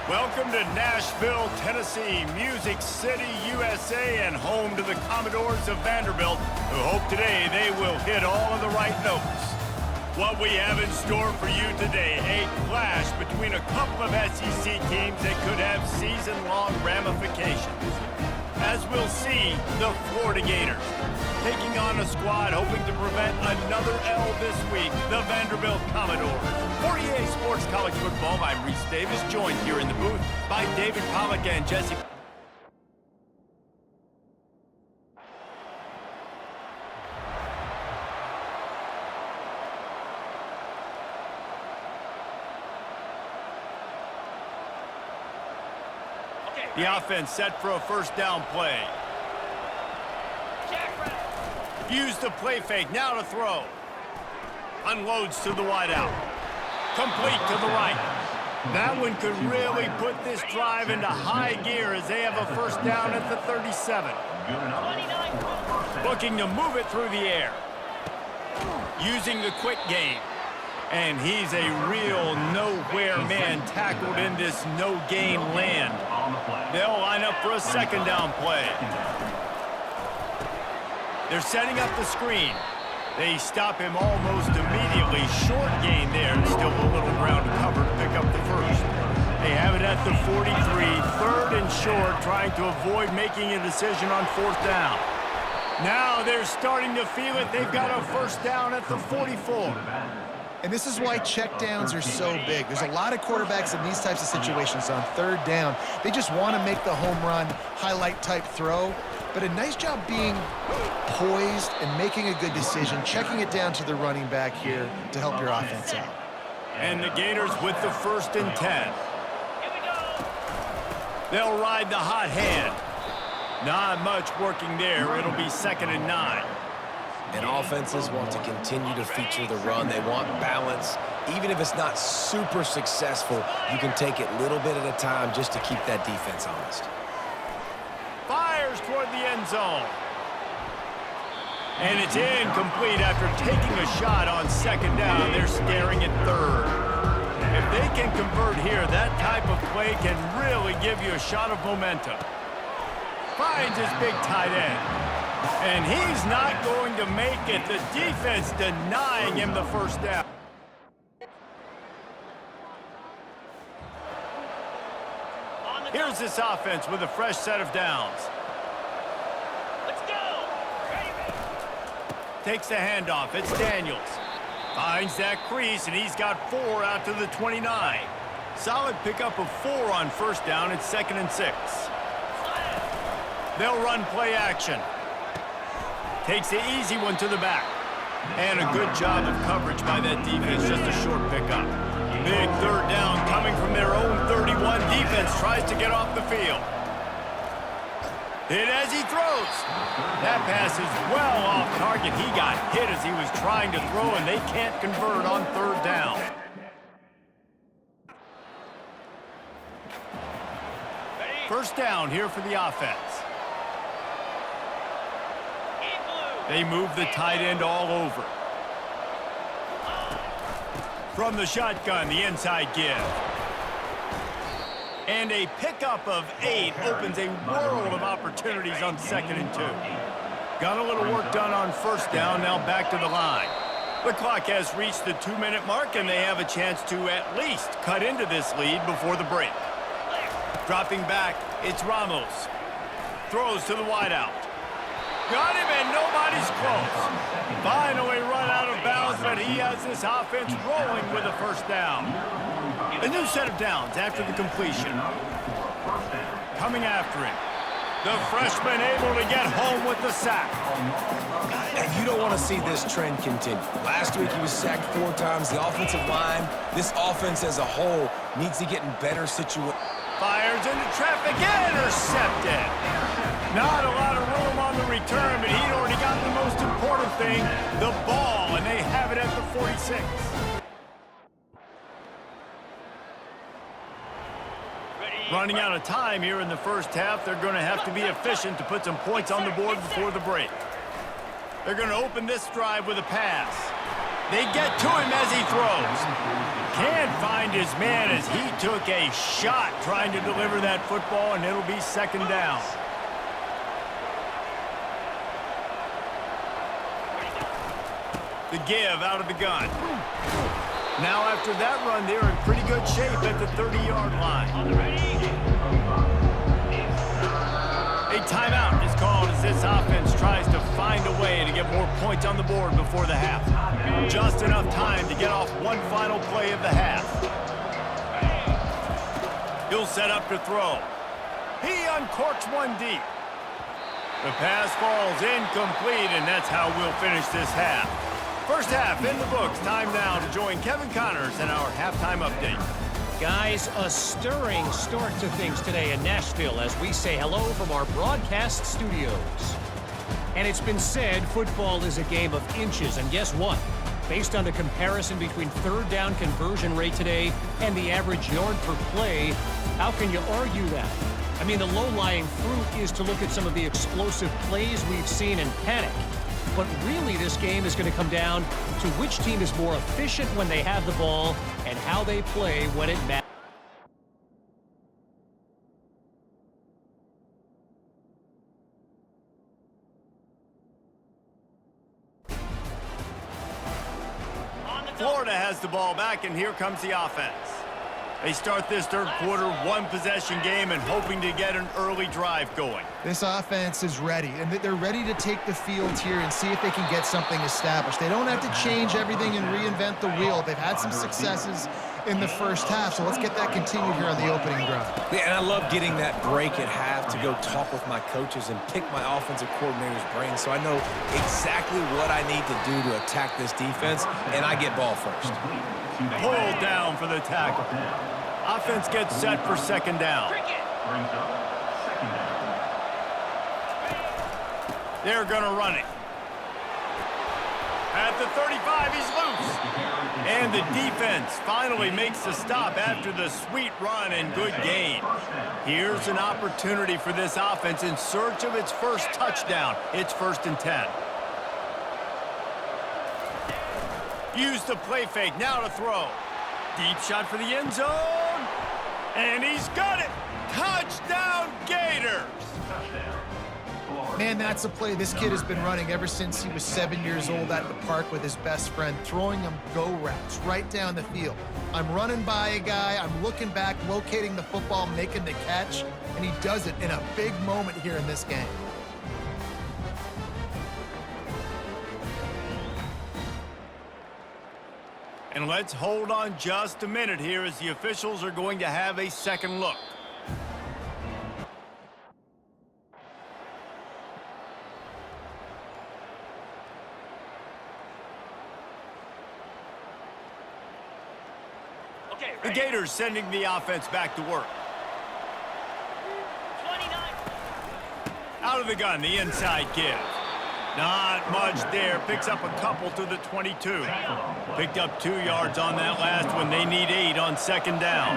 Welcome to Nashville, Tennessee, Music City, USA, and home to the Commodores of Vanderbilt, who hope today they will hit all of the right notes. What we have in store for you today, a clash between a couple of SEC teams that could have season-long ramifications. As we'll see, the Florida Gators taking on a squad hoping to prevent another L this week, the Vanderbilt Commodores. For EA Sports College Football, I'm Reese Davis, joined here in the booth by David Pollack and Jesse. The offense set for a first down play. Use the play fake, now to throw. Unloads to the wideout. Complete to the right. That one could really put this drive into high gear as they have a first down at the 37. Looking to move it through the air. Using the quick game. And he's a real nowhere man tackled in this no-gain land. They'll line up for a second down play. They're setting up the screen. They stop him almost immediately. Short gain there. Still a little ground to cover to pick up the first. They have it at the 43. Third and short, trying to avoid making a decision on fourth down. Now they're starting to feel it. They've got a first down at the 44. And this is why checkdowns are so big. There's a lot of quarterbacks in these types of situations on third down. They just want to make the home run, highlight type throw. But a nice job being poised and making a good decision, checking it down to the running back here to help your offense out. And the Gators with the 1st and 10. They'll ride the hot hand. Not much working there. It'll be 2nd and 9. And offenses want to continue to feature the run. They want balance. Even if it's not super successful, you can take it little bit at a time just to keep that defense honest. Fires toward the end zone. And it's incomplete after taking a shot on 2nd down. They're staring at 3rd. If they can convert here, that type of play can really give you a shot of momentum. Finds his big tight end. And he's not going to make it. The defense denying him the first down. Here's this offense with a fresh set of downs. Let's go. Takes the handoff. It's Daniels. Finds that crease, and he's got 4 out to the 29. Solid pickup of 4 on first down. It's 2nd and 6. They'll run play action. Takes the easy one to the back. And a good job of coverage by that defense. Just a short pickup. Big third down coming from their own 31. Defense tries to get off the field. Hit as he throws. That pass is well off target. He got hit as he was trying to throw, and they can't convert on 3rd down. First down here for the offense. They move the tight end all over. From the shotgun, the inside give. And a pickup of 8 opens a world of opportunities on 2nd and 2. Got a little work done on first down, now back to the line. The clock has reached the 2-minute mark, and they have a chance to at least cut into this lead before the break. Dropping back, it's Ramos. Throws to the wideout. Got him, and nobody's close. Finally run out of bounds, but he has this offense rolling with a first down. A new set of downs after the completion. Coming after him. The freshman able to get home with the sack. And you don't want to see this trend continue. Last week he was sacked 4 times. The offensive line, this offense as a whole, needs to get in better situations. Fires into traffic, intercepted. Not a lot of room on the return, but he'd already got the most important thing, the ball, and they have it at the 46. Running out of time here in the first half. They're going to have to be efficient to put some points on the board before the break. They're going to open this drive with a pass. They get to him as he throws. Can't find his man as he took a shot trying to deliver that football, and it'll be second down. The give out of the gun. Now after that run, they're in pretty good shape at the 30-yard line. A timeout is called as this offense tries to find a way to get more points on the board before the half. Just enough time to get off one final play of the half. He'll set up to throw. He uncorks one deep. The pass falls incomplete, and that's how we'll finish this half. First half in the books. Time now to join Kevin Connors in our halftime update. Guys, a stirring start to things today in Nashville as we say hello from our broadcast studios. And it's been said football is a game of inches, and guess what? Based on the comparison between third down conversion rate today and the average yard per play, how can you argue that? I mean, the low-lying fruit is to look at some of the explosive plays we've seen and panic. But really, this game is going to come down to which team is more efficient when they have the ball and how they play when it matters. Florida has the ball back, and here comes the offense. They start this third quarter one-possession game and hoping to get an early drive going. This offense is ready, and they're ready to take the field here and see if they can get something established. They don't have to change everything and reinvent the wheel. They've had some successes in the first half, so let's get that continued here on the opening drive. Yeah, and I love getting that break at half to go talk with my coaches and pick my offensive coordinator's brain so I know exactly what I need to do to attack this defense, and I get ball first. Pulled down for the tackle. Offense gets set for second down. They're going to run it. At the 35, he's loose. And the defense finally makes the stop after the sweet run and good gain. Here's an opportunity for this offense in search of its first touchdown. It's 1st and 10. Use the play fake, now to throw. Deep shot for the end zone. And he's got it. Touchdown, Gators. Man, that's a play this kid has been running ever since he was 7 years old at the park with his best friend, throwing him go routes right down the field. I'm running by a guy, I'm looking back, locating the football, making the catch, and he does it in a big moment here in this game. And let's hold on just a minute here as the officials are going to have a second look. The Gators sending the offense back to work. 29. Out of the gun, the inside give. Not much there. Picks up a couple to the 22. Picked up 2 yards on that last one. They need 8 on second down.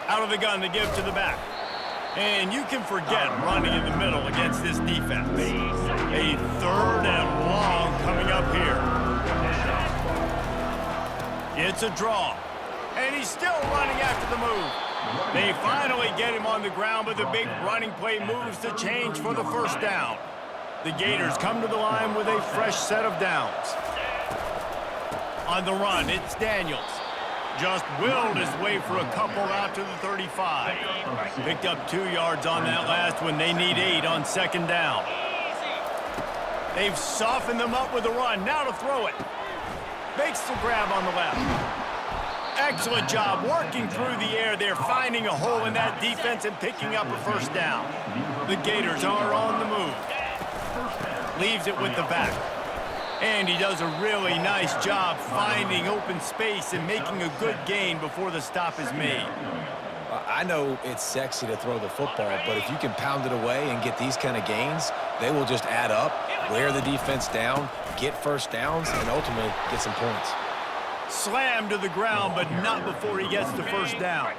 Out of the gun, the give to the back. And you can forget running in the middle against this defense. A 3rd and long coming up here. It's a draw. And he's still running after the move. They finally get him on the ground, but the big running play moves the change for the first down. The Gators come to the line with a fresh set of downs. On the run, it's Daniels. Just willed his way for a couple out to the 35. Picked up 2 yards on that last one. They need 8 on second down. They've softened them up with a run. Now to throw it. Makes the grab on the left. Excellent job working through the air there, finding a hole in that defense and picking up a first down. The Gators are on the move. Leaves it with the back. And he does a really nice job finding open space and making a good gain before the stop is made. I know it's sexy to throw the football, but if you can pound it away and get these kind of gains, they will just add up, wear the defense down, get first downs, and ultimately get some points. Slammed to the ground, but not before he gets the first down.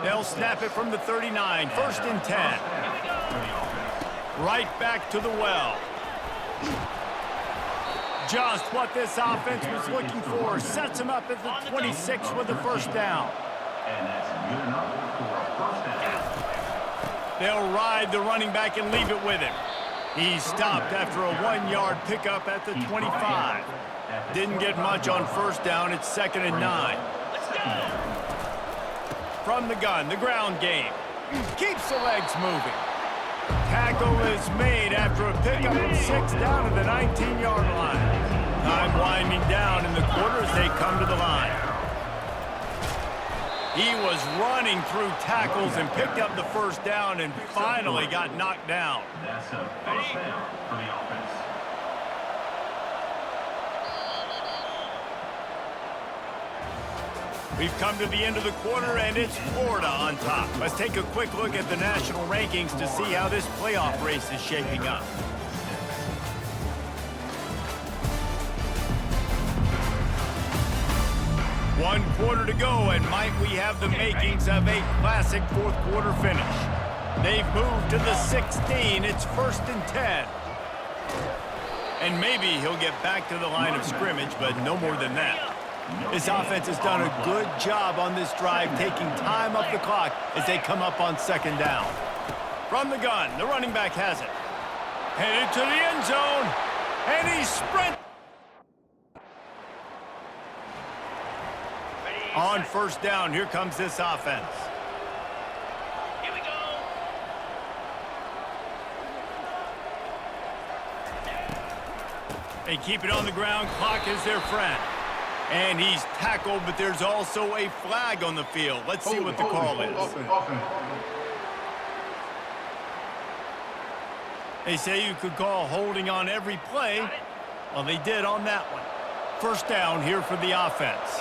They'll snap it from the 39, 1st and 10. Right back to the well. Just what this offense was looking for. Sets him up at the 26 with the first down. And that's good enough for a first down. They'll ride the running back and leave it with him. He's stopped after a 1-yard pickup at the 25. Didn't get much on first down. It's 2nd and 9. From the gun, the ground game. Keeps the legs moving. Tackle is made after a pickup of 6 down to the 19-yard line. Time winding down in the quarter as they come to the line. He was running through tackles and picked up the first down and finally got knocked down. That's a first down for the offense. We've come to the end of the quarter, and it's Florida on top. Let's take a quick look at the national rankings to see how this playoff race is shaping up. One quarter to go, and might we have the makings of a classic fourth-quarter finish. They've moved to the 16. It's 1st and 10. And maybe he'll get back to the line of scrimmage, but no more than that. This offense has done a good job on this drive, taking time off the clock as they come up on 2nd down. From the gun, the running back has it. Headed to the end zone, and he sprints. On first down, here comes this offense. Here we go. They keep it on the ground. Clock is their friend. And he's tackled, but there's also a flag on the field. Let's see what the call is. They say you could call holding on every play. Well, they did on that one. First down here for the offense.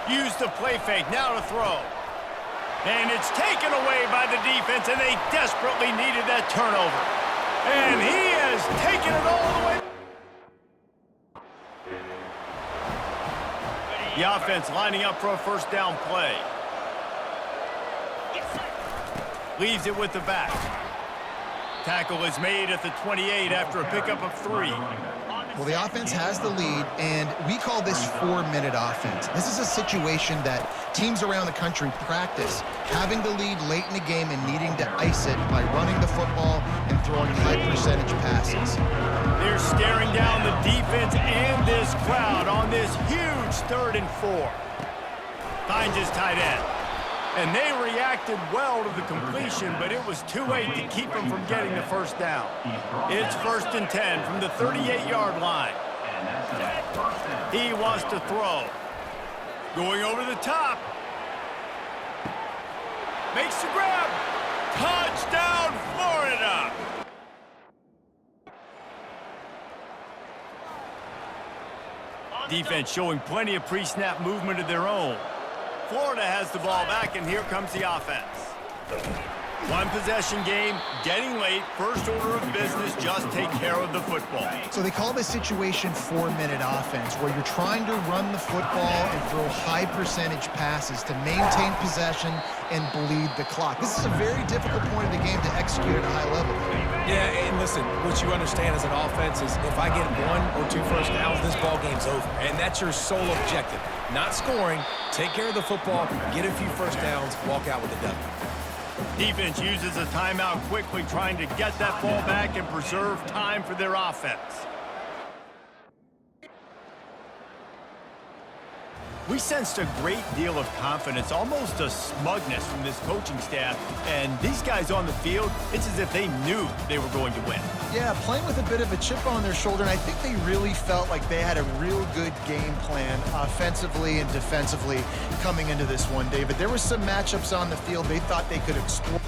Use the play fake, now to throw. And it's taken away by the defense, and they desperately needed that turnover. And he has taken it all the way. The offense lining up for a first down play. Leaves it with the back. Tackle is made at the 28 after a pickup of 3. Well, the offense has the lead, and we call this 4-minute offense. This is a situation that teams around the country practice, having the lead late in the game and needing to ice it by running the football and throwing high-percentage passes. They're staring down the defense and this crowd on this huge 3rd and 4. Finds his tight end. And they reacted well to the completion, but it was too late to keep him from getting the first down. It's 1st and 10 from the 38-yard line. He wants to throw. Going over the top. Makes the grab. Touchdown, Florida! Defense showing plenty of pre-snap movement of their own. Florida has the ball back, and here comes the offense. One possession game, getting late, first order of business, just take care of the football. So they call this situation 4-minute offense, where you're trying to run the football and throw high-percentage passes to maintain possession and bleed the clock. This is a very difficult point of the game to execute at a high level. Yeah, and listen, what you understand as an offense is if I get 1 or 2 first downs, this ball game's over. And that's your sole objective. Not scoring, take care of the football, get a few first downs, walk out with a W. Defense uses a timeout quickly, trying to get that ball back and preserve time for their offense. We sensed a great deal of confidence, almost a smugness from this coaching staff. And these guys on the field, it's as if they knew they were going to win. Yeah, playing with a bit of a chip on their shoulder, and I think they really felt like they had a real good game plan offensively and defensively coming into this one, David. There were some matchups on the field they thought they could explore.